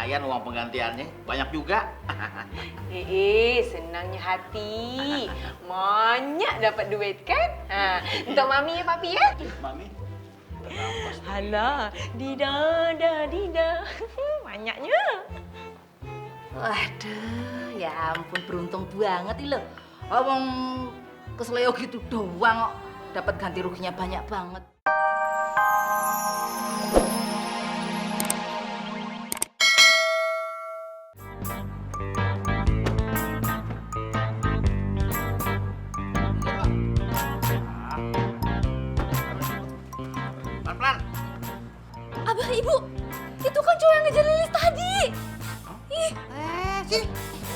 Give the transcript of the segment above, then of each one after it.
Lumayan uang penggantiannya, banyak juga. Senangnya hati. Banyak dapat duit kan? Untuk mami ya papi ya? Mami, Alah, Dida. Banyaknya. Waduh, ya ampun beruntung banget ih lo. Wong kesleo gitu doang kok dapat ganti ruginya banyak banget. pelan-pelan. Abah, Ibu, itu kan cowok yang ngejar Lilis tadi. Ih, Sih.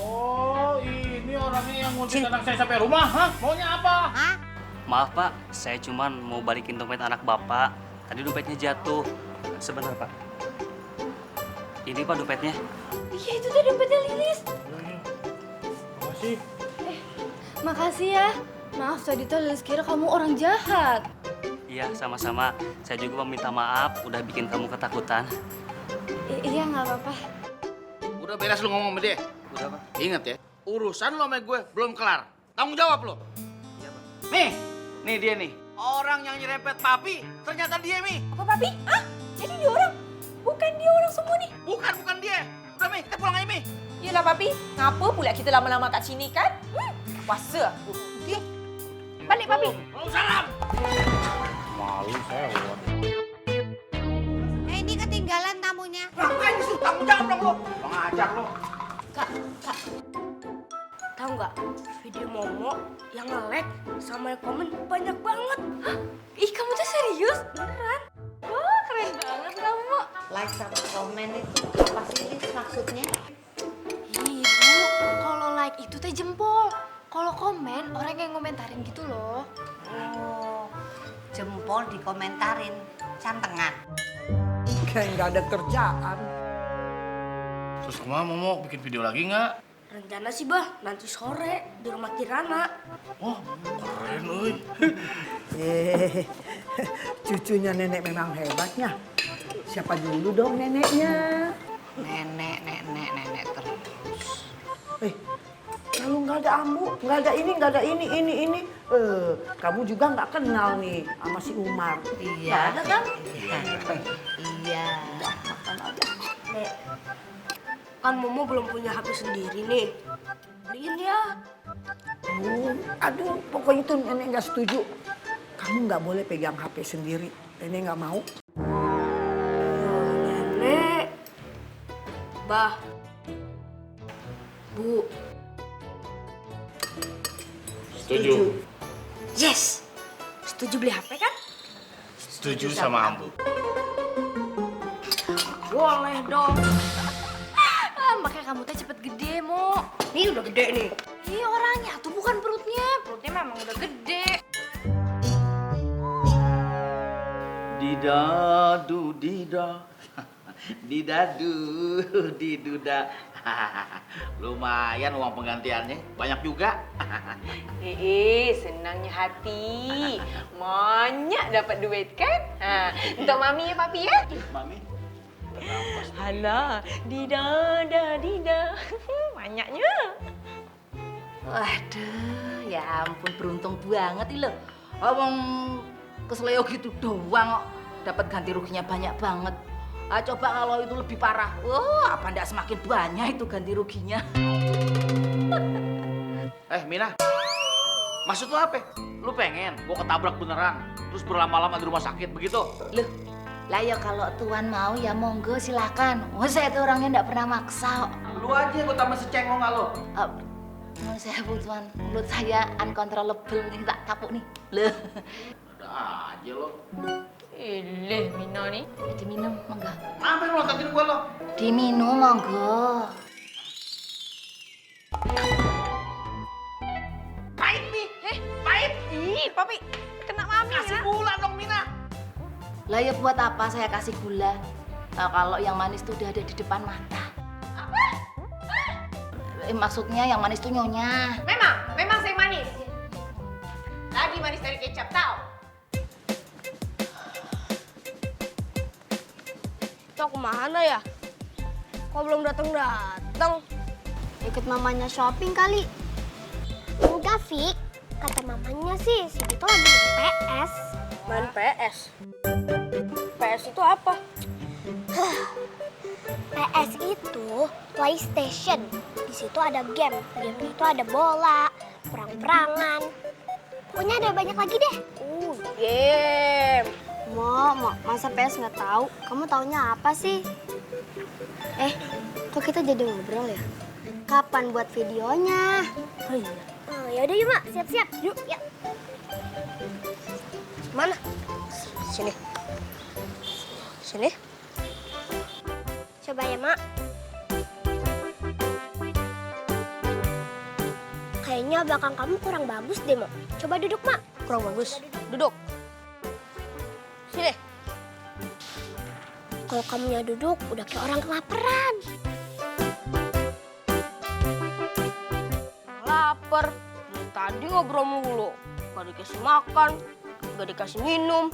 Oh, ini orangnya yang ngusir anak saya sampai rumah, hah? Maunya apa? Maaf Pak, saya cuman mau balikin dompet anak Bapak. Tadi dompetnya jatuh. Sebentar Pak. Ini Pak dompetnya. iya itu tuh dompetnya Lilis. Makasih. Makasih ya. Maaf tadi tuh Lilis kira kamu orang jahat. Iya, sama-sama. Saya juga meminta maaf udah bikin kamu ketakutan. Iya nggak apa-apa. Udah beres lu ngomong sama dia. Udah Pak. Ingat ya, urusan lo sama gue belum kelar. Tanggung jawab lo. Iya Pak. Nih dia nih. Orang yang nyerempet papi, ternyata dia, Mi. Apa papi? Hah? Jadi dia orang? Bukan dia orang semua nih. Bukan dia. Udah, Mi, kita pulang aja, Mi. Yelah papi, ngapa pula kita lama-lama kat sini kan? Puasa aku. Balik papi. Mau salam. Malu saya. Ini ketinggalan tamunya. Ngapain sih? Tanggung jawab dong lo. Bang ajar lo. Kak. Tahu nggak? Video Momo yang nge-like sama yang komen banyak banget. Hah? Ih, kamu tuh serius? Beneran? Wah, keren banget kamu. Like sama komen itu apa sih Lis, maksudnya? Ibu, kalau like itu teh jempol. Kalau komen, orang yang ngomentarin gitu loh. Oh, jempol dikomentarin, cantengan. Kayak nggak ada kerjaan. Terus kemana mau bikin video lagi nggak? Rencana sih, Bah, nanti sore di rumah Kirana. Oh, keren euy. Cucunya nenek memang hebatnya. Siapa dulu dong neneknya? Nenek terus. Kalau nggak ada ambu, nggak ada ini. Kamu juga nggak kenal nih sama si Umar. Iya. Nggak ada kan? Iya. Nek, kan Momo belum punya HP sendiri nih. Beliin ya. Aduh, pokoknya itu nenek nggak setuju. Kamu nggak boleh pegang HP sendiri. Nenek nggak mau. Nenek. Bah. Bu. Setuju. Yes. Setuju beli HP kan? Setuju sama Ambu. Boleh dong. Makanya kamu teh cepet gede, Mo. Nih udah gede nih. Iya orangnya tuh bukan perutnya. Perutnya memang udah gede. Didadu dida. Didadu diduda. Lumayan uang penggantiannya, banyak juga. Senangnya hati. Banyak dapat duit kan? Untuk mami ya papi ya? Mami. Alah, Dida. Banyaknya. Waduh, ya ampun beruntung banget ih lo. Wong kesleo gitu doang kok dapat ganti ruginya banyak banget. Coba kalau itu lebih parah, apa ndak semakin banyak itu ganti ruginya. Mina, maksud lu apa? Lu pengen gua ketabrak beneran, terus berlama-lama di rumah sakit begitu? Loh, lah ya kalau Tuan mau ya monggo silakan. Saya itu orangnya ndak pernah maksa kok. Lu aja gua tambah secengong nggak lo? Menurut saya Bu Tuan, mulut saya uncontrollable nih, tak kapuk nih. Loh, Ada aja lo. Mina nih. diminum monggo. Apa yang lo lontatin gua lo? Diminum monggo. Pahit nih, pahit. Ih, papi. Kena mami Kasih ya. gula dong, Mina. Lah ya buat apa saya kasih gula? Kalau yang manis tuh udah ada di depan mata. Apa? Maksudnya yang manis tuh nyonya. Memang saya manis. Lagi manis dari kecap, tahu? Itu aku mana ya? Kok Kok belum datang-datang? Ikut mamanya shopping kali. Enggak, Fik. Kata mamanya sih, si Dito lagi main PS. Main PS. PS itu apa? PS itu PlayStation. Di situ ada game. Game itu ada bola, perang-perangan. Pokoknya ada banyak lagi deh. Game. Masa PS nggak tahu? Kamu taunya apa sih? Kok kita jadi ngobrol ya? Kapan buat videonya? Oh iya. Yaudah yuk, Mak. Siap-siap. Yuk, ya. Mana? Sini. Sini. Coba ya, Mak. Kayaknya belakang kamu kurang bagus deh, Mak. Coba duduk, Mak. Kurang bagus. Duduk. Sini. Kalau kamunya duduk, udah kayak orang kelaparan. Lapar. Dari tadi ngobrol mulu. Gak dikasih makan, gak dikasih minum.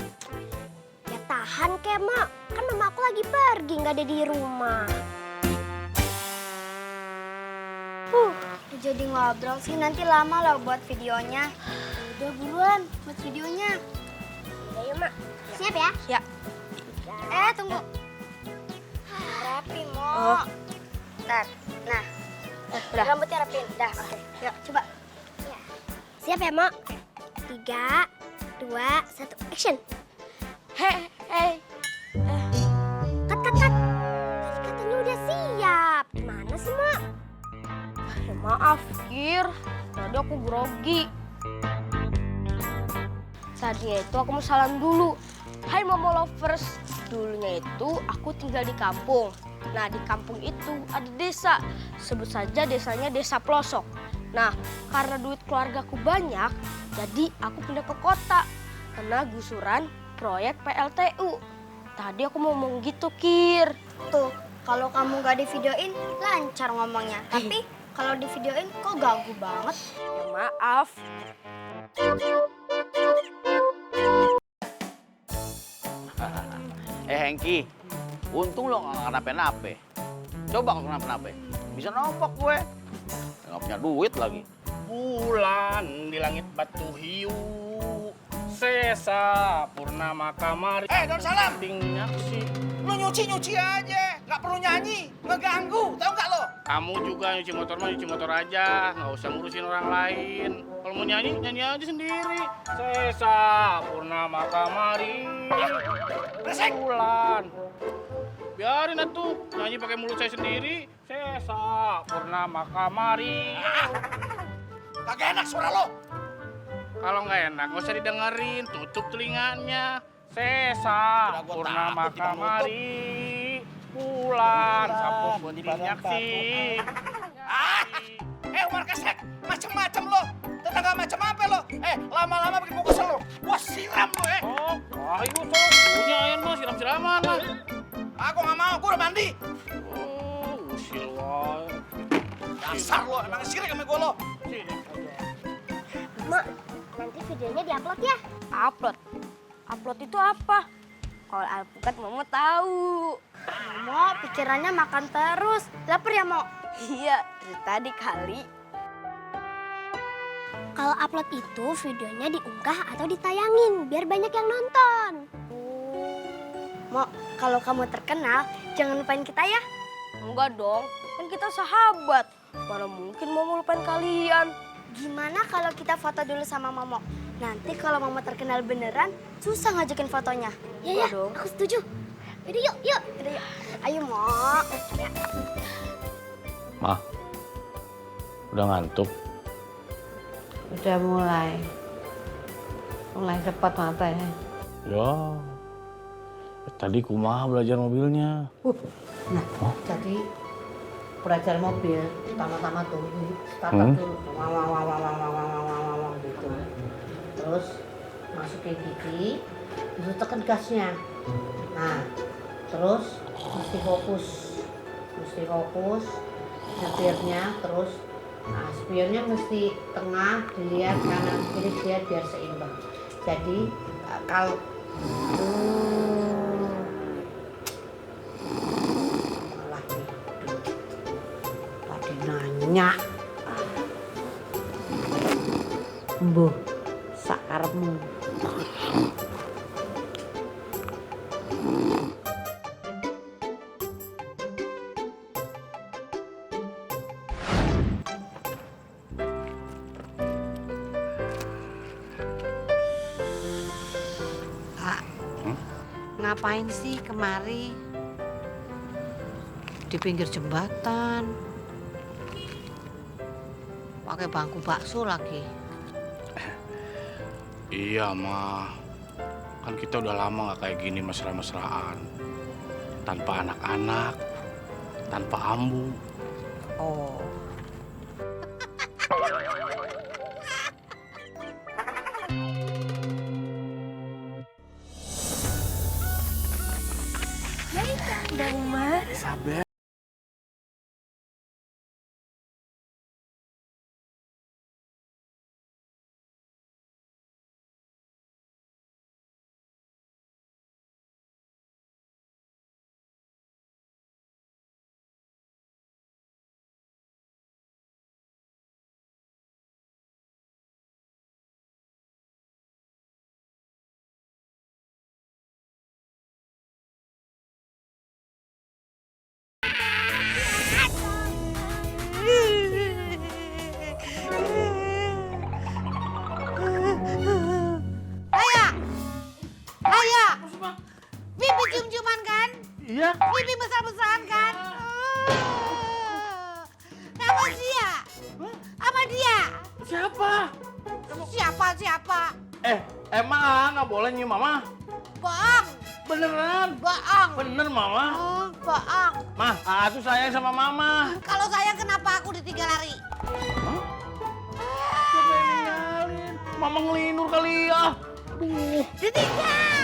Ya tahan, kek, Mak. Kan mama aku lagi pergi, nggak ada di rumah. Jadi ngobrol sih, nanti lama loh buat videonya. Udah buruan buat videonya. Ayo, Mak. Siap ya? Ya. Tunggu. Rapi, Mo. Oh. Ntar. Nah, Udah. rambutnya rapiin. Dah, oke. Yuk, coba. Ya. Siap ya, Mo? 3, 2, 1, action. Hei. Cut. Tadi katanya udah siap. Gimana sih, Mo? Ya, maaf, Kir. Tadi aku grogi. Tadinya itu aku mau salam dulu. Hai Momo Lovers. Dulunya itu aku tinggal di kampung. Nah, di kampung itu ada desa. Sebut saja desanya Desa Pelosok. Nah, karena duit keluargaku banyak, jadi aku pindah ke kota. Kena gusuran proyek PLTU. Tadi aku mau ngomong gitu, Kir. Tuh, kalau kamu nggak di videoin, lancar ngomongnya. Tapi kalau di videoin, kok ganggu banget. Ya maaf. Hengki, untung lo nggak kenapa-napa. Coba kalau kenapa-napa, bisa nombok gue. Nggak punya duit lagi. Bulan di langit batu hiu, sesa purnama kamari. Daun salam. Nyaksi. Lu nyuci aja, nggak perlu nyanyi, ngeganggu, tau nggak lo? Kamu juga nyuci motor mah nyuci motor aja, nggak usah ngurusin orang lain. Kalau mau nyanyi, nyanyi aja sendiri. Sesa purnama kamari, bulan. Biarin atuh, nyanyi pakai mulut saya sendiri. Sesa purnama kamari. Kagak enak suara lo. Kalau nggak enak, nggak usah didengerin. Tutup telinganya. Sesa, Udah gua purnama takut dibang kamari, bulan, sapu putih nyaksi. Umar Kesek, macem-macem lo. Tenaga macem apa lo? Lama-lama bikin gue kesel lo. Gua siram lo, Oh, ayo sok. Punya ayan mah, siram-siraman lah. Aku nggak mau, gua udah mandi. Oh, usil wae. Dasar lo, emang sirik sama gue lo. Sini. Mak, nanti videonya diupload ya. Upload. Upload itu apa? Kalau alpukat Momo tahu. Mo, pikirannya makan terus. Lapar ya, Mo? Iya, dari tadi kali. Kalau upload itu videonya diunggah atau ditayangin biar banyak yang nonton. Mo, kalau kamu terkenal, jangan lupain kita ya. Enggak dong, kan kita sahabat. Mana mungkin Momo lupain kalian. Gimana kalau kita foto dulu sama Momo? Nanti kalau Momo terkenal beneran, susah ngajakin fotonya. Ya, Enggak dong. aku setuju. Yaudah yuk. Yaudah, yuk. Ayo, Mo. Ya. Mah, udah ngantuk. Udah mulai cepat matanya. Ya, tadi kumaha belajar mobilnya. Jadi belajar mobil pertama-tama tuh starter dulu, wah gitu. Terus masukin gigi, terus tekan gasnya. Nah, terus mesti fokus setirnya, terus nah, spionnya mesti tengah, dilihat kanan kiri, dilihat biar seimbang. Jadi kalau malah nih. banyak. Mbuh, sakarepmu. Kak, ngapain sih kemari? Di pinggir jembatan. Pakai bangku bakso lagi. Iya, Ma. Kan kita udah lama nggak kayak gini mesra-mesraan. Tanpa anak-anak, tanpa ambu. Oh. Bang Mas. Sabar. Ayah! Pipi cium-ciuman kan? Iya. Pipi besar-besaran kan? Sama dia? Sama dia? Siapa? Siapa? Emang nggak boleh nyium Mama? Bohong! Beneran? Bohong! Bener, Mama? Bohong! Mah, aku sayang sama Mama. Kalau sayang kenapa aku ditinggal lari? Siapa yang ninggalin? Mama ngelindur kali ya. Aduh. Ditinggal!